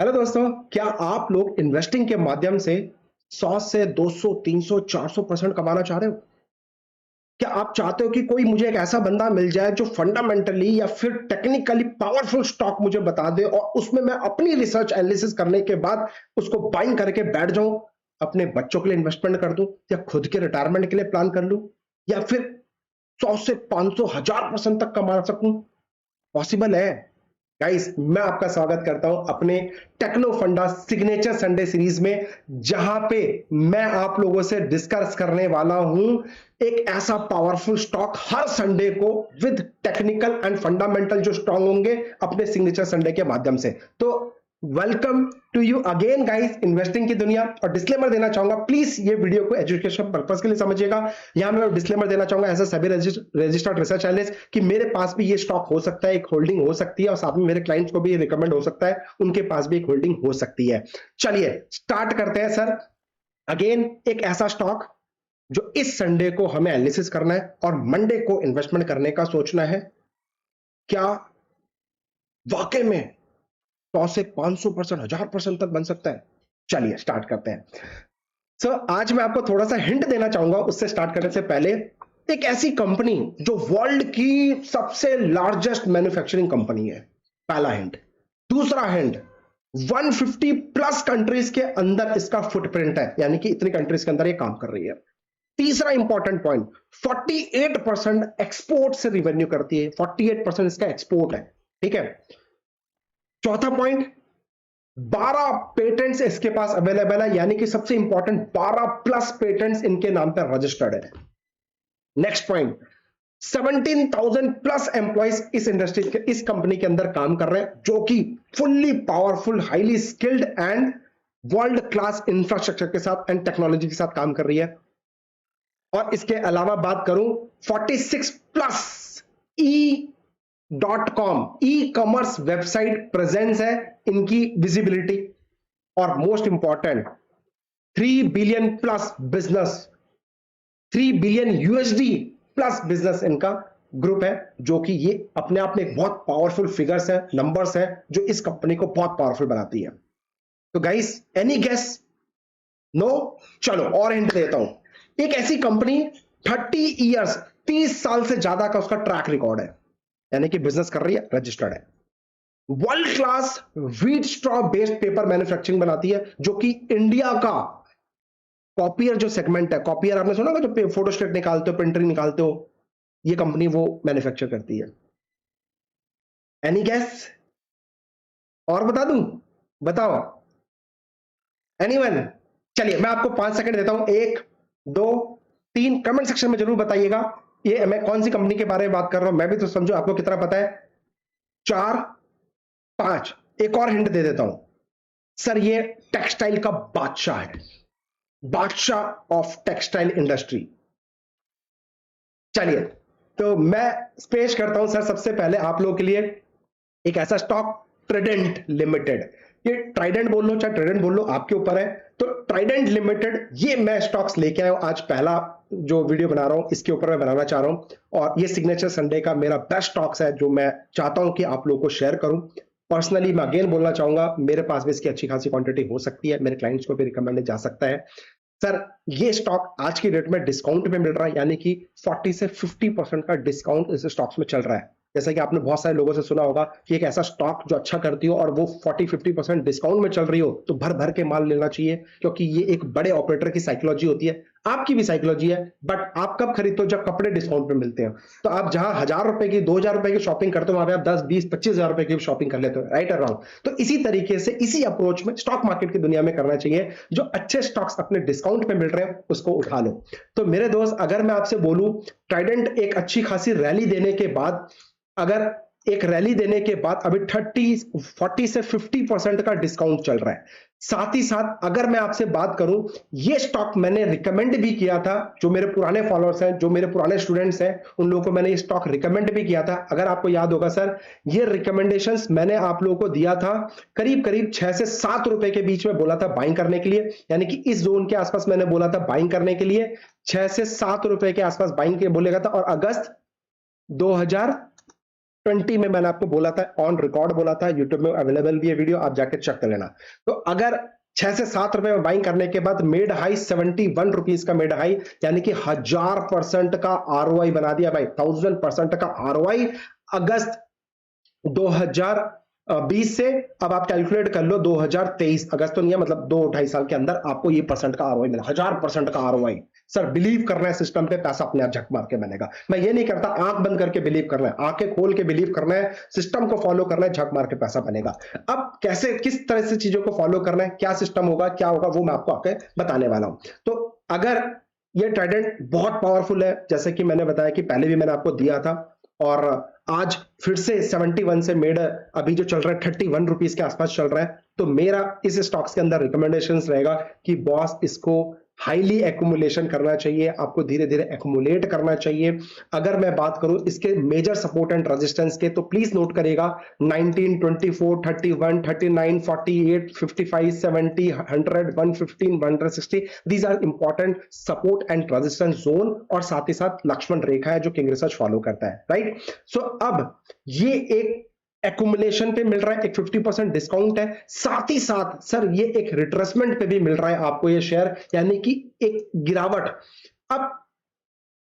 Hello दोस्तों, क्या आप लोग इन्वेस्टिंग के माध्यम से 100 से 200, 300, 400% कमाना चाह रहे हो? क्या आप चाहते हो कि कोई मुझे एक ऐसा बंदा मिल जाए जो फंडामेंटली या फिर टेक्निकली पावरफुल स्टॉक मुझे बता दे और उसमें मैं अपनी रिसर्च एनालिसिस करने के बाद उसको बाइंग करके बैठ जाऊं, अपने बच्चों के लिए इन्वेस्टमेंट कर दूं या खुद के रिटायरमेंट के लिए प्लान कर लूं या फिर 100 से 500, 1000% तक कमा सकूं? पॉसिबल है गाइस। मैं आपका स्वागत करता हूं अपने टेक्नो फंडा सिग्नेचर संडे सीरीज में, जहां पे मैं आप लोगों से डिस्कस करने वाला हूं एक ऐसा पावरफुल स्टॉक हर संडे को विद टेक्निकल एंड फंडामेंटल जो स्ट्रांग होंगे अपने सिग्नेचर संडे के माध्यम से। तो welcome to you again guys, investing की दुनिया। और डिस्क्लेमर देना चाहूंगा, प्लीज ये वीडियो को एजुकेशन पर्पस के लिए समझिएगा। यहां मैं डिस्क्लेमर देना चाहूंगा एज सभी रजिस्टर्ड रिसर्च एनालिस्ट कि मेरे पास भी ये स्टॉक हो सकता है, एक होल्डिंग हो सकती है और साथ में मेरे क्लाइंट्स को भी ये रिकमेंड हो सकता है, उनके पास भी एक होल्डिंग हो सकती है। चलिए स्टार्ट करते हैं सर। अगेन एक ऐसा स्टॉक जो इस संडे को हमें एनालिसिस करना है और मंडे को इन्वेस्टमेंट करने का सोचना है। क्या वाकई में 100 से 500%, 1000% तक बन सकता है? चलिए स्टार्ट करते हैं। आज मैं आपको थोड़ा सा हिंट देना चाहूंगा उससे स्टार्ट करने से पहले। एक ऐसी कंपनी जो वर्ल्ड की सबसे लार्जेस्ट मैन्युफैक्चरिंग कंपनी है, पहला हिंट। दूसरा हिंट, 150 प्लस कंट्रीज के अंदर इसका फुटप्रिंट है, यानी कि इतनी कंट्रीज के अंदर ये काम कर रही है। तीसरा इंपॉर्टेंट पॉइंट, 48% एक्सपोर्ट से रिवेन्यू करती है, 48% इसका एक्सपोर्ट है। ठीक है। चौथा पॉइंट, 12 पेटेंट्स इसके पास अवेलेबल है, यानी कि सबसे इंपॉर्टेंट 12 प्लस पेटेंट्स इनके नाम पर रजिस्टर्ड है। नेक्स्ट पॉइंट, 17,000 प्लस एम्प्लॉइज इस इंडस्ट्री के, इस कंपनी के अंदर काम कर रहे हैं, जो कि fully powerful, highly skilled and world class infrastructure के साथ एंड टेक्नोलॉजी के साथ काम कर रही है। और इसके अलावा बात करूं, 46 plus .com e commerce website presence है इनकी, विजिबिलिटी। और most important, 3 billion plus business, 3 billion USD plus business इनका ग्रुप है, जो कि ये अपने आप में एक बहुत पावरफुल फिगर्स है, नंबर्स है, जो इस कंपनी को बहुत पावरफुल बनाती है। तो गाइस, एनी गेस? नो? चलो और हिंट देता हूं। एक ऐसी कंपनी 30 इयर्स, 30 साल से ज्यादा का उसका ट्रैक रिकॉर्ड है, यानी कि बिजनेस कर रही है, रजिस्टर्ड है। World class wheat straw based paper manufacturing बनाती है, जो कि इंडिया का कॉपियर जो सेगमेंट है, कॉपियर आपने सुना होगा, जो फोटोस्टेट निकालते हो, प्रिंटर निकालते हो, ये कंपनी वो मैन्युफैक्चर करती है। Any gas? और बता दूं? बताओ, एनीवन? चलिए मैं आपको 5 सेकंड देता हूं। 1, 2, 3, कमेंट सेक्शन में जरूर बताइएगा ये मैं कौन सी कंपनी के बारे में बात कर रहा हूं, मैं भी तो समझो आपको कितना पता है। 4, 5, एक और हिंट दे देता हूं सर, ये टेक्सटाइल का बादशाह है, बादशाह ऑफ टेक्सटाइल इंडस्ट्री। चलिए तो मैं पेश करता हूं सर सबसे पहले आप लोगों के लिए एक ऐसा स्टॉक, ट्राइडेंट लिमिटेड। ये ट्राइडेंट बोल लो चाहे ट्राइडेंट बोल लो, आपके ऊपर है। तो ट्राइडेंट लिमिटेड, ये मैं स्टॉक्स लेके आया हूं, आज पहला जो वीडियो बना रहा हूं इसके ऊपर मैं बनाना चाह रहा हूं, और ये सिग्नेचर संडे का मेरा बेस्ट स्टॉक्स है जो मैं चाहता हूं कि आप लोगों को शेयर करूं। पर्सनली मैं अगेन बोलना चाहूंगा, मेरे पास भी इसकी अच्छी खासी क्वांटिटी हो सकती है, मेरे क्लाइंट्स को भी रिकमेंड जा सकता है। सर ये स्टॉक आज की डेट में डिस्काउंट पे मिल रहा है, यानी कि 40 से 50% का डिस्काउंट इस स्टॉक्स में चल रहा है। जैसा कि आपने बहुत सारे लोगों से सुना होगा कि एक ऐसा स्टॉक जो अच्छा करती हो और वो 40-50% डिस्काउंट में चल रही हो, तो भर भर के माल लेना चाहिए, क्योंकि ये एक बड़े ऑपरेटर की साइकोलॉजी होती है, आपकी भी साइकोलॉजी है। बट आप कब खरीदते हो? जब कपड़े डिस्काउंट पे मिलते हैं। तो आप जहां 1000 रुपए की, 2000 रुपए की शॉपिंग करते हो, वहां पे आप 10, 20, 25 हजार रुपए की शॉपिंग कर लेते हो, राइट और रॉन्ग? तो इसी तरीके से, इसी अप्रोच में स्टॉक मार्केट की दुनिया में करना चाहिए। जो अच्छे स्टॉक्स अपने डिस्काउंट पे मिल रहे हैं उसको उठा लो। तो मेरे दोस्त, अगर मैं आपसे बोलूं, ट्राइडेंट एक अच्छी खासी रैली देने के बाद, अगर एक रैली देने के बाद अभी 40 से 50% का डिस्काउंट चल रहा है। साथ ही साथ अगर मैं आपसे बात करूं, ये स्टॉक मैंने रिकमेंड भी किया था, जो मेरे पुराने फॉलोअर्स हैं, जो मेरे पुराने स्टूडेंट्स हैं, उन लोगों को मैंने ये स्टॉक रिकमेंड भी किया था। अगर आपको याद होगा सर, ये रिकमेंडेशंस मैंने आप लोगों को दिया था करीब करीब 6 से 7 रुपए के बीच में, बोला था बाइंग करने के लिए, यानी कि इस जोन के आसपास मैंने बोला था बाइंग करने के लिए, 6 से 7 रुपए के आसपास बाइंग के बोलेगा था। और अगस्त 2000 20 में मैंने आपको बोला था, ऑन रिकॉर्ड बोला था, यूट्यूब में अवेलेबल भी है वीडियो, आप जाके चेक कर लेना। तो अगर 6 से 7 रुपए में बाइंग करने के बाद मेड हाई 71 रुपीज का मेड हाई, यानी कि 1000% का आरओआई बना दिया भाई, 1000% का आरओआई अगस्त 2020 से। अब आप कैलकुलेट कर लो 2023 अगस्त तो नहीं है, मतलब 2-2.5 साल के अंदर आपको ये परसेंट का आरओआई मिला, 1000% का आरओआई। सर बिलीव करना है सिस्टम पे, पैसा अपने आप झक मार के बनेगा। मैं ये नहीं करता आंख बंद करके बिलीव करना है, आंखें खोल के बिलीव करना है, सिस्टम को फॉलो करना है, झक मार के पैसा बनेगा। अब कैसे, किस तरह से चीजों को फॉलो करना है, क्या सिस्टम होगा, क्या होगा, वो मैं आपको आके बताने वाला हूं। तो अगर ये ट्राइडेंट बहुत पावरफुल है, जैसे कि मैंने बताया कि पहले भी मैंने आपको दिया था, और आज फिर से 71 से मेड अभी जो चल रहा है 31 रुपीज के आसपास चल रहा है। तो मेरा इस स्टॉक्स के अंदर रिकमेंडेशन रहेगा कि बॉस इसको हाईली एक्यूमुलेशन करना चाहिए, आपको धीरे धीरे एक्यूमुलेट करना चाहिए। अगर मैं बात करूं इसके मेजर सपोर्ट एंड रेजिस्टेंस के, तो प्लीज नोट करिएगा 19, 24, 31, 39, 48, 55, 70, 100, 115, 160, these are important support and resistance zone, और साथ ही साथ लक्ष्मण रेखा है जो किंग रिसर्च फॉलो करता है, राइट। सो अब ये एक एक्यूमुलेशन पे मिल रहा है, एक 50% डिस्काउंट है, साथ ही साथ सर ये एक रिट्रेसमेंट पे भी मिल रहा है आपको ये शेयर, यानी कि एक गिरावट। अब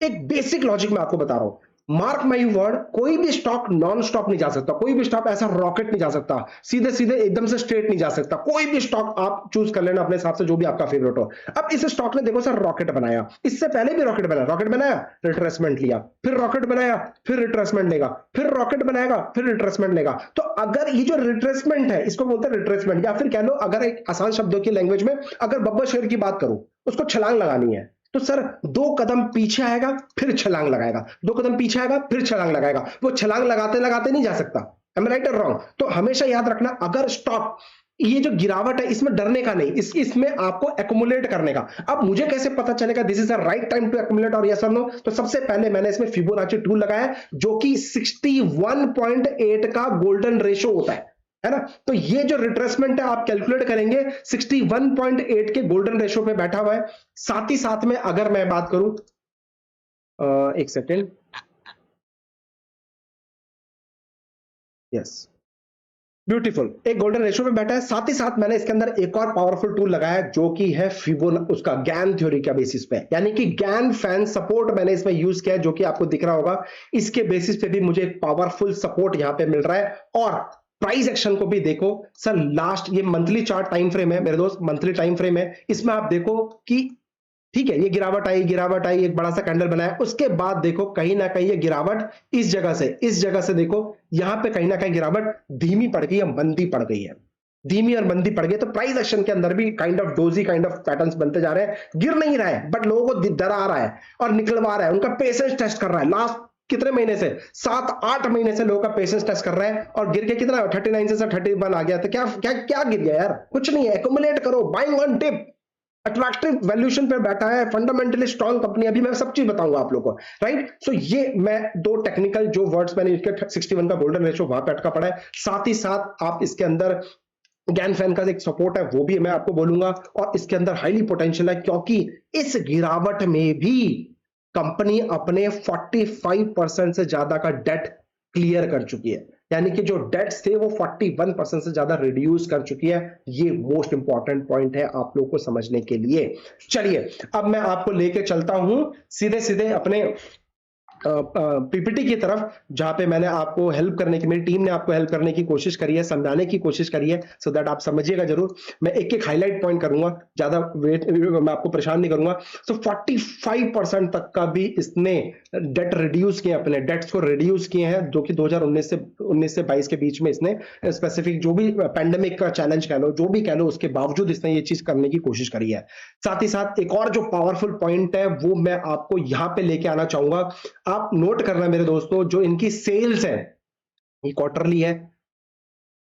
एक बेसिक लॉजिक मैं आपको बता रहा हूं, मार्क माई वर्ड, कोई भी स्टॉक नॉन स्टॉप नहीं जा सकता, कोई भी स्टॉक ऐसा रॉकेट नहीं जा सकता, सीधे सीधे एकदम से स्ट्रेट नहीं जा सकता। कोई भी स्टॉक आप चूज कर लेना अपने हिसाब से, जो भी आपका फेवरेट हो। अब इस स्टॉक ने देखो सर रॉकेट बनाया, इससे पहले भी रॉकेट बनाया, रॉकेट बनाया रिट्रेसमेंट लिया, फिर रॉकेट बनाया, फिर रिट्रेसमेंट लेगा, फिर रॉकेट बनाएगा, फिर रिट्रेसमेंट लेगा। तो अगर ये जो रिट्रेसमेंट है, इसको बोलते हैं रिट्रेसमेंट, या फिर कह लो अगर एक आसान शब्दों की लैंग्वेज में अगर बब्बर शेर की बात करूं, उसको छलांग लगानी है, तो सर 2 कदम पीछे आएगा फिर छलांग लगाएगा, 2 कदम पीछे आएगा फिर छलांग लगाएगा, वो छलांग लगाते लगाते नहीं जा सकता। एम आई राइट और रॉन्ग? तो हमेशा याद रखना, अगर स्टॉक ये जो गिरावट है इसमें डरने का नहीं, इसमें आपको एक्यूमुलेट करने का। अब मुझे कैसे पता चलेगा this is the right time to accumulate और यस और नो? तो सबसे पहले मैंने इसमें फिबोनाची टूल लगाया जो कि 61.8 का गोल्डन रेशो होता है ना। तो ये जो रिट्रेसमेंट है आप कैलकुलेट करेंगे 61.8 के गोल्डन रेशो पे बैठा हुआ है। साथ ही साथ में अगर मैं बात करूं, एक सेकेंड, यस, ब्यूटीफुल, एक गोल्डन रेशो पे बैठा है। साथ ही साथ मैंने इसके अंदर एक और पावरफुल टूल लगाया जो कि है फिबोनाची, उसका गैन थ्योरी का बेसिस पे, यानी कि गैन फैन सपोर्ट मैंने इसमें यूज किया है, जो कि आपको दिख रहा होगा। इसके बेसिस पे भी मुझे एक पावरफुल सपोर्ट यहां पे मिल रहा है। और प्राइस एक्शन को भी देखो सर, लास्ट ये मंथली चार्ट टाइम फ्रेम है मेरे दोस्त, मंथली टाइम फ्रेम है, इसमें आप देखो कि ठीक है ये गिरावट आई, एक बड़ा सा कैंडल बनाया, उसके बाद देखो कहीं ना कहीं ये गिरावट इस जगह से देखो यहां पे कहीं ना कहीं गिरावट धीमी पड़ गई है, मंदी पड़ गई है, धीमी और मंदी पड़ गई। तो प्राइस एक्शन के अंदर भी kind of doji kind of patterns बनते जा रहे हैं, गिर नहीं रहा है बट लोगों को डरा रहा है और निकलवा रहा है, उनका पेशेंस टेस्ट कर रहा है। लास्ट कितने महीने से, 7-8 महीने से लोगों का पेशेंस टेस्ट कर रहा है, और गिर के कितना 39 से 31 आ गया। तो क्या क्या क्या गिर गया यार? कुछ नहीं है, एक्यूमुलेट करो, buying on tip, attractive valuation पे बैठा है, फंडामेंटली स्ट्रॉन्ग कंपनी, अभी मैं सब चीज बताऊंगा आप लोगों को, राइट। सो ये मैं 2 टेक्निकल जो वर्ड्स मैंने इसके 61 का गोल्डन रेशो वहां पे अटका पड़ा है। साथ ही साथ आप इसके अंदर गैन फैन का एक सपोर्ट है वो भी मैं आपको बोलूंगा, और इसके अंदर हाईली पोटेंशियल है क्योंकि इस गिरावट में भी कंपनी अपने 45% से ज्यादा का डेट क्लियर कर चुकी है, यानी कि जो डेट्स थे वो 41% से ज्यादा रिड्यूस कर चुकी है। ये मोस्ट इंपॉर्टेंट पॉइंट है आप लोगों को समझने के लिए। चलिए अब मैं आपको लेके चलता हूं सीधे सीधे अपने पीपीटी की तरफ, जहां पे मैंने आपको हेल्प करने की, मेरी टीम ने आपको हेल्प करने की कोशिश करी है, समझाने की कोशिश करी है, सो दैट आप समझिएगा जरूर। मैं एक एक हाईलाइट पॉइंट करूंगा, ज्यादा वेट मैं आपको परेशान नहीं करूंगा। सो 45% तक का भी इसने डेट रिड्यूस किए, अपने डेट्स को रिड्यूस किए हैं, जो कि 2019 से 22 के बीच में इसने स्पेसिफिक जो भी पैंडेमिक का चैलेंज कह लो, जो भी कह लो, उसके बावजूद इसने ये चीज करने की कोशिश करी है। साथ ही साथ एक और जो पावरफुल पॉइंट है वो मैं आपको यहां पे लेके आना चाहूंगा। आप नोट करना मेरे दोस्तों, जो इनकी सेल्स है ये क्वार्टरली है,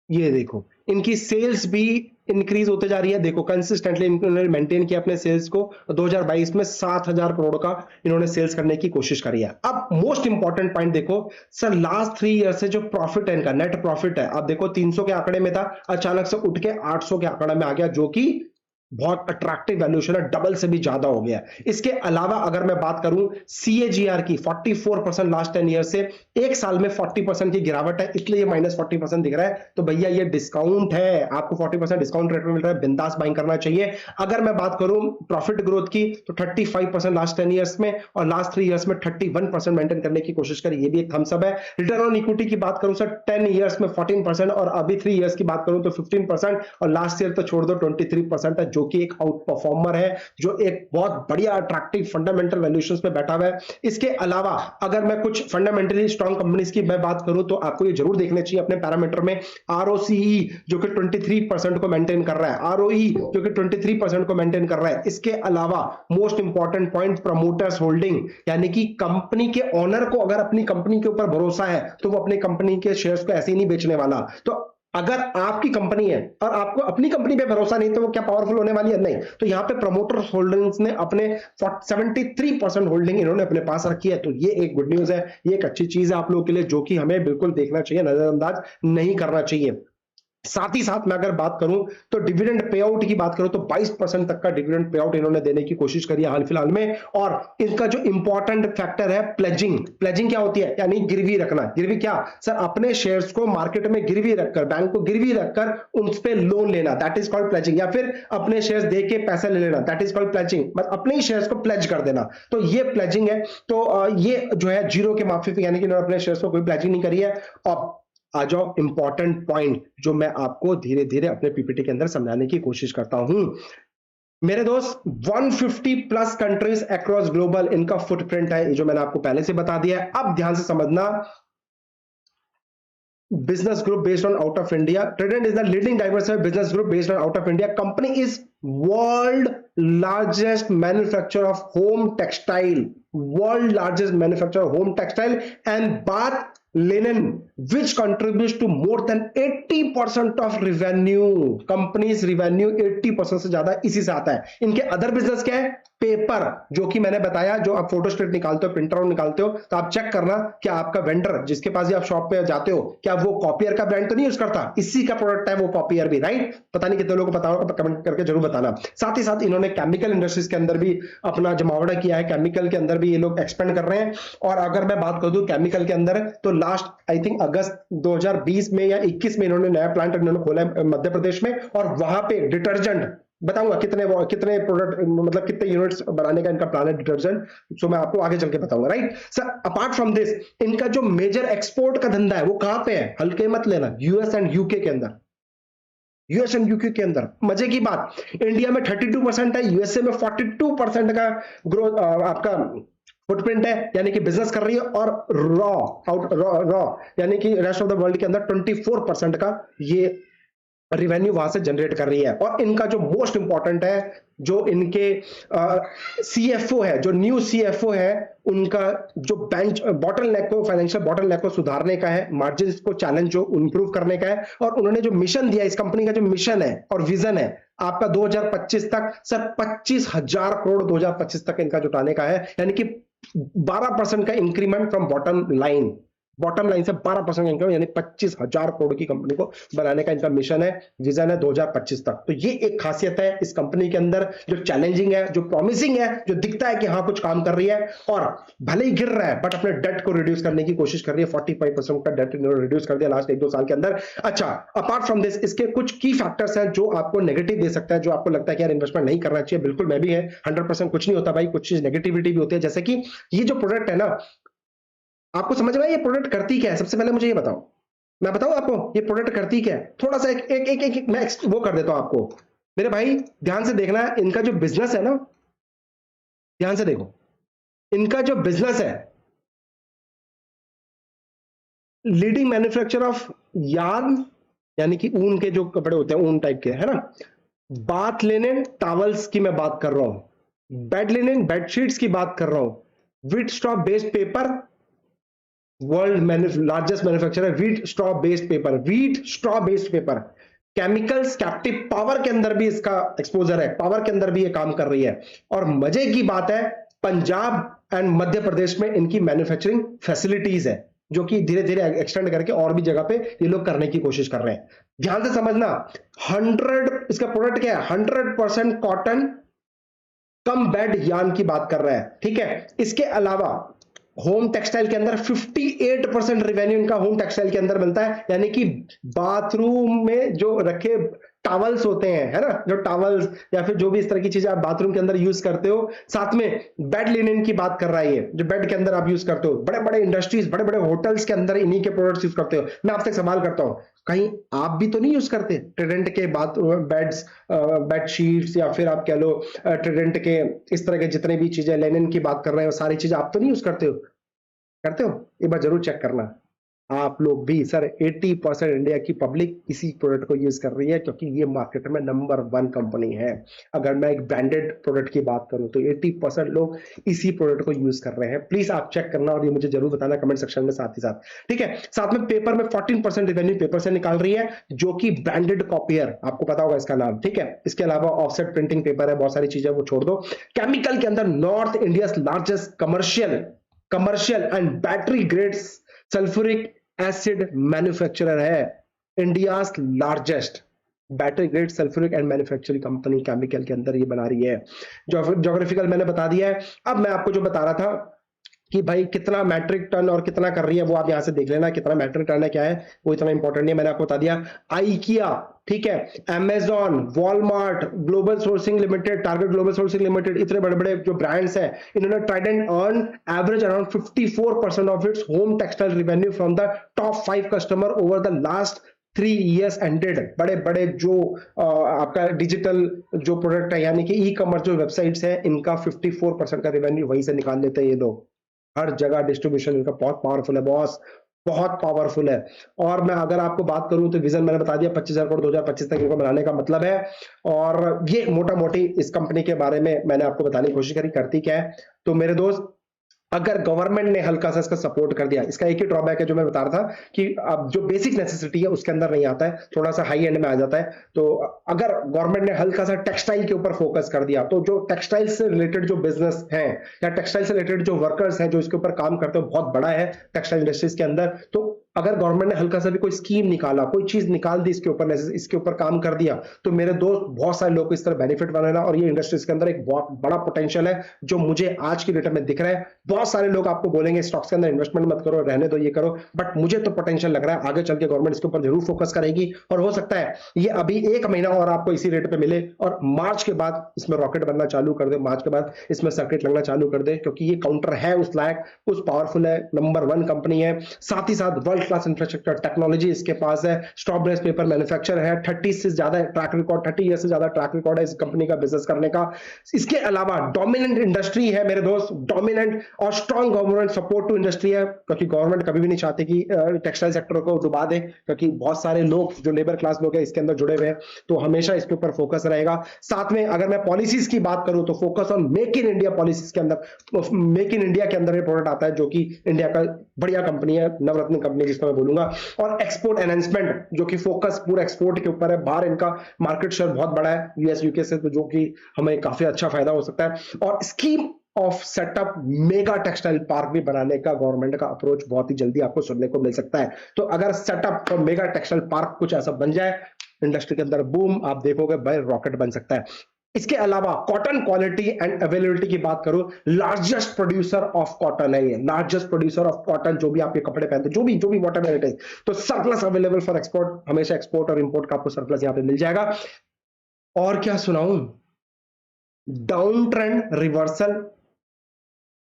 ये देखो इनकी सेल्स भी इंक्रीज होते जा रही है। देखो कंसिस्टेंटली इन्होंने मेंटेन किया अपने सेल्स को, 2022 में 7000 करोड़ का इन्होंने सेल्स करने की कोशिश करी है। अब मोस्ट इंपॉर्टेंट पॉइंट देखो सर, लास्ट 3 ईयर से जो प्रॉफिट है इनका, नेट प्रॉफिट है, आप देखो 300 के आंकड़े में था, अचानक से उठ के 800 के आंकड़े में आ गया, जो कि बहुत अट्रैक्टिव वैल्यूएशन है, डबल से भी ज्यादा हो गया है। इसके अलावा अगर मैं बात करूं सीएजीआर की 44% लास्ट 10 ईयर से, एक साल में 40% की गिरावट है, इसलिए ये -40% दिख रहा है। तो भैया ये डिस्काउंट है, आपको 40% डिस्काउंट रेट में मिल रहा है, बिंदास बाइंग करना चाहिए। अगर मैं बात करूं प्रॉफिट ग्रोथ की तो 35% लास्ट 10 ईयर्स में और लास्ट 3 ईयर्स में 31% मेंटेन करने की कोशिश करें, ये भी एक थम्स अप है। रिटर्न ऑन इक्विटी की बात करूं सर 10 ईयर्स में 14% और अभी 3 ईयर्स की बात करूं तो 15% और लास्ट ईयर तो छोड़ दो 23% है, जो कि एक आउट परफॉर्मर है, जो एक बहुत बढ़िया अट्रैक्टिव फंडामेंटल वैल्यूएशंस पे बैठा हुआ है। इसके अलावा अगर मैं कुछ फंडामेंटली स्ट्रॉन्ग कंपनीज की मैं बात करूं तो आपको ये जरूर देखने चाहिए अपने पैरामीटर में, आरओसीई जो कि 23% को मेंटेन कर रहा है, आरओई जो कि 23% को मेंटेन कर रहा है। इसके अलावा most important point promoters holding, यानी कि कंपनी के ओनर को अगर अपनी कंपनी के ऊपर भरोसा है तो वो अपनी कंपनी के शेयर्स को ऐसे ही नहीं बेचने वाला। तो अगर आपकी कंपनी है और आपको अपनी कंपनी पे भरोसा नहीं तो वो क्या पावरफुल होने वाली है? नहीं। तो यहां पे प्रमोटर्स होल्डिंग्स ने अपने 73% होल्डिंग इन्होंने अपने पास रखी है। तो ये एक गुड न्यूज है, ये एक अच्छी चीज है आप लोगों के लिए, जो कि हमें बिल्कुल देखना चाहिए, नजरअंदाज नहीं करना चाहिए। साथ ही साथ मैं अगर बात करूं तो डिविडेंड पे आउट की बात करूं तो 22% तक का डिविडेंड पे आउट इन्होंने देने की कोशिश करी है हाल फिलहाल में। और इनका जो इंपॉर्टेंट फैक्टर है प्लेजिंग, प्लेजिंग क्या होती है? यानी गिरवी रखना। गिरवी क्या सर? अपने शेयर्स को मार्केट में गिरवी रखकर, बैंक को गिरवी रखकर उन पे लोन लेना, दैट इज कॉल्ड प्लेजिंग। या फिर अपने शेयर्स दे के पैसा ले लेना, दैट इज कॉल्ड प्लेजिंग, मतलब अपने ही शेयर्स को प्लेज कर देना, तो ये प्लेजिंग है। तो ये जो है जीरो के माफी, यानी कि इन्होंने अपने शेयर्स को कोई प्लेजिंग नहीं करी है। और आ जाओ इंपॉर्टेंट पॉइंट जो मैं आपको धीरे धीरे अपने पीपीटी के अंदर समझाने की कोशिश करता हूं। मेरे दोस्त 150 प्लस कंट्रीज अक्रॉस ग्लोबल इनका फुटप्रिंट है, जो मैंने आपको पहले से बता दिया है। अब ध्यान से समझना, business group based on out of India. Trident is the leading diversified business group based on out of India. Company is world largest manufacturer of home textile, world largest manufacturer of home textile and bath linen, which contributes to more than 80% of revenue. Company's revenue 80% से ज्यादा इसी से आता है। इनके other business क्या है? Paper, जो कि मैंने बताया, जो आप फोटोस्टेट निकालते हो, प्रिंटर आउट निकालते हो, तो आप चेक करना कि आपका वेंडर जिसके पास भी आप शॉप पे जाते हो, क्या वो कॉपियर का ब्रांड तो नहीं यूज करता? इसी का प्रोडक्ट है वो कॉपियर भी, राइट? पता नहीं कितने लोगों को पता होगा, कमेंट करके जरूर बताना। साथ ही साथ इन्होंने केमिकल इंडस्ट्रीज के अंदर भी अपना जमावड़ा किया है, केमिकल के अंदर भी ये लोग एक्सपेंड कर रहे हैं। और अगर मैं बात कर दूं केमिकल के अंदर, तो लास्ट आई थिंक अगस्त 2020 में या 21 में इन्होंने नया प्लांट इन्होंने खोला है मध्य प्रदेश में, और वहां पे डिटर्जेंट बताऊंगा कितने प्रोडक्ट, मतलब कितने यूनिट्स बनाने का इनका प्लान है डिटर्जेंट, सो मैं आपको आगे चल के बताऊंगा, right sir. Apart from this, इनका जो मेजर एक्सपोर्ट का धंधा है वो कहां पे है? हल्के मत लेना, यूएस एंड यूके के अंदर, यूएस एंड यूके के अंदर। मजे की बात, इंडिया में 32% है, यूएसए में 42% का ग्रोथ आपका फुटप्रिंट है, यानी कि बिजनेस कर रही है। और रॉ यानी कि रेस्ट ऑफ द वर्ल्ड के अंदर 24% का ये रिवेन्यू वहां से जनरेट कर रही है। और इनका जो मोस्ट इंपॉर्टेंट है, जो इनके सीएफओ है, जो न्यू सीएफओ है, उनका जो बेंच बॉटलनेक को, फाइनेंशियल बॉटलनेक को सुधारने का है, मार्जिन को चैलेंज जो इंप्रूव करने का है। और उन्होंने जो मिशन दिया, इस कंपनी का जो मिशन है और विजन है आपका 2025 तक, सर 25,000 करोड़ 2025 तक इनका जुटाने का है, यानी कि 12% का इंक्रीमेंट फ्रॉम बॉटम लाइन से 12% इंक्रीमेंट, यानी 25,000 करोड़ की कंपनी को बनाने का इनका मिशन है, विजन है 2025 तक। तो ये एक खासियत है इस कंपनी के अंदर, जो चैलेंजिंग है, जो प्रॉमिसिंग है, जो दिखता है कि हाँ कुछ काम कर रही है। और भले ही गिर रहा है बट अपने डेट को रिड्यूस करने की कोशिश कर रही है, 45% का डेट इन्होंने रिड्यूस कर दिया लास्ट 1-2 साल के अंदर। अच्छा, अपार्ट फ्रॉम दिस, इसके कुछ की फैक्टर्स हैं जो आपको नेगेटिव दे सकता है, जो आपको लगता है कि यार इन्वेस्टमेंट नहीं करना चाहिए। बिल्कुल मैं भी है, 100% कुछ नहीं होता भाई, कुछ चीज नेगेटिविटी भी होती है। जैसे कि ये जो प्रोडक्ट है ना, आपको समझ में आया ये प्रोडक्ट करती क्या है? सबसे पहले मुझे ये बताओ, मैं बताऊं आपको ये प्रोडक्ट करती क्या है? थोड़ा सा एक मैं वो कर देता हूं आपको। मेरे भाई ध्यान से देखना, इनका जो बिजनेस है ना, ध्यान से देखो, इनका जो बिजनेस है, लीडिंग मैन्युफैक्चरर ऑफ यार्न, यानी कि ऊन के जो कपड़े होते हैं, ऊन टाइप के, है ना। बाथ लिनेन टॉवल्स की मैं बात कर रहा हूं, बेड लिनेन बेडशीट्स की बात कर रहा हूं, wheat straw based paper, world largest manufacturer है wheat straw based paper. Chemicals, captive power के अंदर भी इसका एक्सपोजर है, पावर के अंदर भी ये काम कर रही है। और मजे की बात है, पंजाब एंड मध्य प्रदेश में इनकी मैन्युफैक्चरिंग फैसिलिटीज है, जो कि धीरे धीरे एक्सटेंड करके और भी जगह पे ये लोग करने की कोशिश कर रहे हैं। ध्यान से समझना, 100, इसका प्रोडक्ट क्या है, 100% कॉटन कम बेड यार्न की बात कर रहा है, ठीक है। इसके अलावा होम टेक्सटाइल के अंदर 58% रेवेन्यू इनका होम टेक्सटाइल के अंदर मिलता है, यानी कि बाथरूम में जो रखे टॉवल्स होते हैं, है ना, जो टॉवल्स या फिर जो भी इस तरह की चीजें आप बाथरूम के अंदर यूज करते हो, साथ में बेड लिनन की बात कर रहा है, ये जो बेड के अंदर आप यूज करते हो, बड़े बड़े इंडस्ट्रीज, बड़े बड़े होटल्स के अंदर इन्हीं के प्रोडक्ट्स यूज करते हो। मैं आपसे एक सवाल करता हूं, कहीं आप भी तो नहीं यूज करते ट्रिडेंट के बाथ बेड्स, बेड शीट्स, या फिर आप कह लो ट्रिडेंट के इस तरह के जितने भी चीजें लेनिन की बात कर रहे हो, सारी चीजें आप तो नहीं यूज करते हो? करते हो? एक बार जरूर चेक करना। आप लोग भी सर, 80% इंडिया की पब्लिक इसी प्रोडक्ट को यूज कर रही है, क्योंकि ये मार्केट में नंबर 1 कंपनी है। अगर मैं एक ब्रांडेड प्रोडक्ट की बात करूं तो 80% लोग इसी प्रोडक्ट को यूज कर रहे हैं। प्लीज आप चेक करना और ये मुझे जरूर बताना कमेंट सेक्शन में साथ ही साथ, ठीक है। साथ में पेपर में 14% रेवेन्यू पेपर से निकाल रही है, जो कि ब्रांडेड कॉपियर, आपको पता होगा इसका नाम, ठीक है। इसके अलावा ऑफसेट प्रिंटिंग पेपर है, बहुत सारी चीजें वो छोड़ दो। केमिकल के अंदर north India largest commercial and battery grade sulphuric acid manufacturer है। India largest battery grade sulphuric and manufacturing company chemical के अंदर ये बना रही है। ज्योग्राफिकल मैंने बता दिया है। अब मैं आपको जो बता रहा था कि भाई कितना मैट्रिक टन और कितना कर रही है, वो आप यहां से देख लेना, कितना मैट्रिक टन है, क्या है, वो इतना इंपॉर्टेंट नहीं है, मैंने आपको बता दिया। आइकिया, ठीक है, Amazon, Walmart, global sourcing limited, target global sourcing limited, इतने बड़े बड़े जो ब्रांड्स हैं, इन्होंने Trident earn average around 54% of its home textile revenue from the top 5 customer over the last 3 years ended. बड़े बड़े जो आपका डिजिटल जो प्रोडक्ट है, यानी कि ई कॉमर्स जो वेबसाइट्स है, इनका 54% का रेवेन्यू वहीं से निकाल लेते हैं ये लोग। हर जगह डिस्ट्रीब्यूशन इनका बहुत पावरफुल है बॉस, बहुत पावरफुल है। और मैं अगर आपको बात करूं तो विजन मैंने बता दिया 25,000 करोड़ 2025 तक इनको बनाने का मतलब है। और ये मोटा मोटी इस कंपनी के बारे में मैंने आपको बताने की कोशिश करी, करती क्या है। तो मेरे दोस्त, अगर गवर्नमेंट ने हल्का सा इसका सपोर्ट कर दिया, इसका एक ही ड्रॉबैक है जो मैं बता रहा था कि अब जो बेसिक नेसेसिटी है उसके अंदर नहीं आता है, थोड़ा सा हाई एंड में आ जाता है। तो अगर गवर्नमेंट ने हल्का सा टेक्सटाइल के ऊपर फोकस कर दिया, तो जो टेक्सटाइल से रिलेटेड जो बिजनेस है या टेक्सटाइल से रिलेटेड जो वर्कर्स हैं जो इसके ऊपर काम करते हैं, बहुत बड़ा है टेक्सटाइल इंडस्ट्रीज के अंदर। तो अगर गवर्नमेंट ने हल्का सा भी कोई स्कीम निकाला, कोई चीज निकाल दी इसके ऊपर काम कर दिया, तो मेरे दोस्त बहुत सारे लोग इस तरह बेनिफिट बनेगा। और ये इंडस्ट्रीज के अंदर एक बहुत बड़ा पोटेंशियल है जो मुझे आज की डेट में दिख रहा है। बहुत सारे लोग आपको बोलेंगे स्टॉक्स के अंदर इन्वेस्टमेंट मत करो, रहने दो, ये करो, बट मुझे तो पोटेंशियल लग रहा है आगे चल के गवर्नमेंट इसके ऊपर जरूर फोकस करेगी। और हो सकता है ये अभी 1 महीना और आपको इसी रेट पे मिले और मार्च के बाद इसमें रॉकेट बनना चालू कर दे, मार्च के बाद इसमें सर्किट लगना चालू कर दे, क्योंकि ये काउंटर है उस लायक, उस पावरफुल है, नंबर 1 कंपनी है। साथ ही साथ वर्ल्ड क्लास इंफ्रास्ट्रक्चर टेक्नोलॉजी इसके पास है, स्टॉप बेस पेपर मैन्युफैक्चर है, 30 से ज्यादा ट्रैक रिकॉर्ड, 30 ईयर से ज्यादा ट्रैक रिकॉर्ड है इस कंपनी का बिजनेस करने का। इसके अलावा डोमिनेंट इंडस्ट्री है मेरे दोस्त, डोमिनेंट और strong government support to industry है, क्योंकि गवर्नमेंट कभी भी नहीं चाहती कि टेक्सटाइल सेक्टर को डुबा दे, क्योंकि बहुत सारे लोग जो लेबर क्लास लोग हैं इसके अंदर जुड़े हुए हैं, तो हमेशा इसके ऊपर फोकस रहेगा। साथ में अगर मैं पॉलिसीज की बात करूं तो focus on make in India policies के अंदर, मेक इन इंडिया के अंदर ये प्रोडक्ट आता है, जो कि इंडिया का बढ़िया कंपनी है, नवरत्न कंपनी जिसको मैं बोलूंगा। और एक्सपोर्ट एनहांसमेंट, जो कि फोकस पूरा एक्सपोर्ट के ऊपर है, बाहर इनका मार्केट शेयर बहुत बड़ा है यूएस यूके से, तो जो कि हमें काफी अच्छा फायदा हो सकता है। और scheme of setup mega textile park भी बनाने का गवर्नमेंट का अप्रोच बहुत ही जल्दी आपको सुनने को मिल सकता है। तो अगर सेटअप और मेगा टेक्सटाइल पार्क कुछ ऐसा बन जाए इंडस्ट्री के अंदर, बूम, आप देखोगे भाई रॉकेट बन सकता है। इसके अलावा कॉटन क्वालिटी एंड अवेलेबिलिटी की बात करूं, लार्जेस्ट प्रोड्यूसर ऑफ कॉटन है ये, लार्जेस्ट प्रोड्यूसर ऑफ कॉटन, जो भी आप ये कपड़े पहनते हो, जो भी वॉट एवर इट इज। तो सरप्लस अवेलेबल फॉर एक्सपोर्ट, हमेशा एक्सपोर्ट और इंपोर्ट का आपको सरप्लस यहां पे मिल जाएगा। और क्या सुनाऊं, down trend reversal,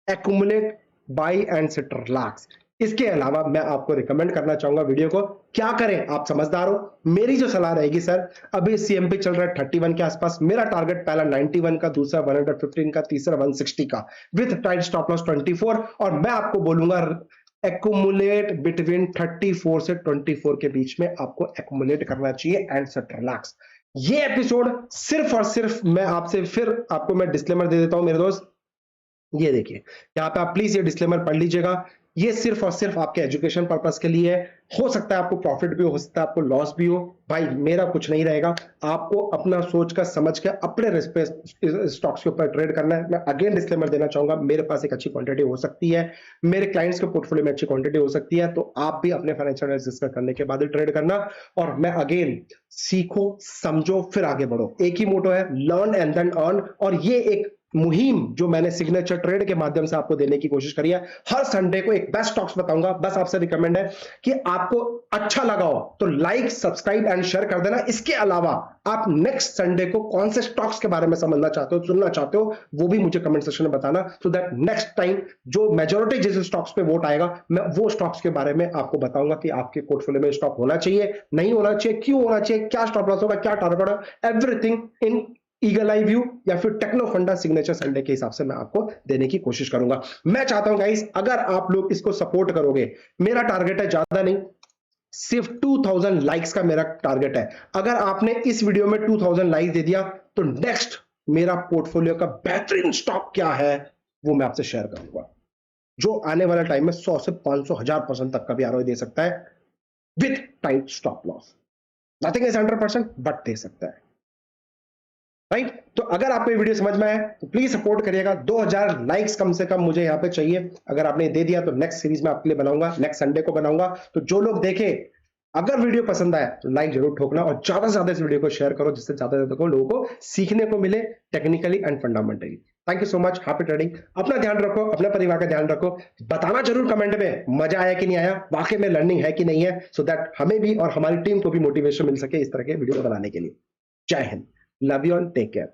accumulate, by and sit relax. इसके अलावा मैं आपको रिकमेंड करना चाहूंगा वीडियो को, क्या करें, आप समझदार हो, मेरी जो सलाह रहेगी सर, अभी सीएमपी चल रहा है 31 के आसपास, मेरा टारगेट पहला 91 का, दूसरा 115 का, तीसरा 160 का, विथ टाइट स्टॉप लॉस 24। और मैं आपको बोलूंगा एक्यूमुलेट बिटवीन 34 से 24 के बीच में आपको एक्यूमुलेट करना चाहिए एंड सेट रिलैक्स। ये एपिसोड सिर्फ और सिर्फ मैं आपसे, फिर आपको मैं डिस्क्लेमर दे देता हूं मेरे दोस्त, ये देखिए यहाँ पे आप प्लीज ये डिस्क्लेमर पढ़ लीजिएगा। ये सिर्फ और सिर्फ आपके एजुकेशन पर्पस के लिए है। हो सकता है आपको प्रॉफिट भी हो सकता है आपको लॉस भी हो, भाई मेरा कुछ नहीं रहेगा। आपको अपना सोच कर समझ के अपने रिस्क पे स्टॉक्स के ऊपर ट्रेड करना है। मैं अगेन डिस्क्लेमर देना चाहूंगा, मेरे पास एक अच्छी क्वांटिटी हो सकती है, मेरे क्लाइंट्स के पोर्टफोलियो में अच्छी क्वांटिटी हो सकती है, तो आप भी अपने फाइनेंशियल एनालिसिस करने के बाद ट्रेड करना। और मैं अगेन, सीखो समझो फिर आगे बढ़ो, एक ही मोटो है, लर्न एंड देन अर्न। और ये एक मुहिम जो मैंने सिग्नेचर ट्रेड के माध्यम से आपको देने की कोशिश करी है। हर संडे को एक बेस्ट स्टॉक्स बताऊंगा। बस आपसे रिकमेंड है कि आपको अच्छा लगा हो तो लाइक, सब्सक्राइब एंड शेयर कर देना। इसके अलावा आप नेक्स्ट संडे को कौन से स्टॉक्स के बारे में समझना चाहते हो, सुनना चाहते हो, वो भी मुझे कमेंट सेक्शन में बताना, सो दैट नेक्स्ट टाइम जो मेजॉरिटी जिस स्टॉक्स पे वोट आएगा, मैं वो स्टॉक्स के बारे में आपको बताऊंगा कि आपके पोर्टफोलियो में स्टॉक होना चाहिए, नहीं होना चाहिए, क्यों होना चाहिए, क्या स्टॉप लॉस होगा, क्या टारगेट होगा, everything in eagle eye view या फिर टेक्नो फंडा सिग्नेचर संडे के हिसाब से मैं आपको देने की कोशिश करूंगा। मैं चाहता हूं गाइस, अगर आप लोग इसको सपोर्ट करोगे, मेरा टारगेट है ज्यादा नहीं, सिर्फ 2000 लाइक्स का मेरा टारगेट है। अगर आपने इस वीडियो में 2000 लाइक्स दे दिया तो नेक्स्ट मेरा पोर्टफोलियो का बेहतरीन स्टॉक क्या है वो मैं आपसे शेयर करूंगा, जो आने वाले टाइम में 100 से 500 1000% तक का भी आरओआई दे सकता है with tight stop loss. Nothing is 100% but they सकता है, राइट। तो अगर आपको ये वीडियो समझ में आए तो प्लीज सपोर्ट करिएगा। 2000 लाइक्स कम से कम मुझे यहाँ पे चाहिए। अगर आपने दे दिया तो नेक्स्ट सीरीज में आपके लिए बनाऊंगा, नेक्स्ट संडे को बनाऊंगा। तो जो लोग देखे, अगर वीडियो पसंद आए तो लाइक जरूर ठोकना और ज्यादा से ज्यादा इस वीडियो को शेयर करो, जिससे ज्यादा से ज्यादा लोगों को सीखने को मिले technically and fundamentally. Thank you so much, happy trading. अपना ध्यान रखो, अपने परिवार का ध्यान रखो। बताना जरूर कमेंट में मजा आया कि नहीं आया, वाकई में लर्निंग है कि नहीं है, सो दैट हमें भी और हमारी टीम को भी मोटिवेशन मिल सके इस तरह के वीडियो बनाने के लिए। Jai Hind, love you all, take care.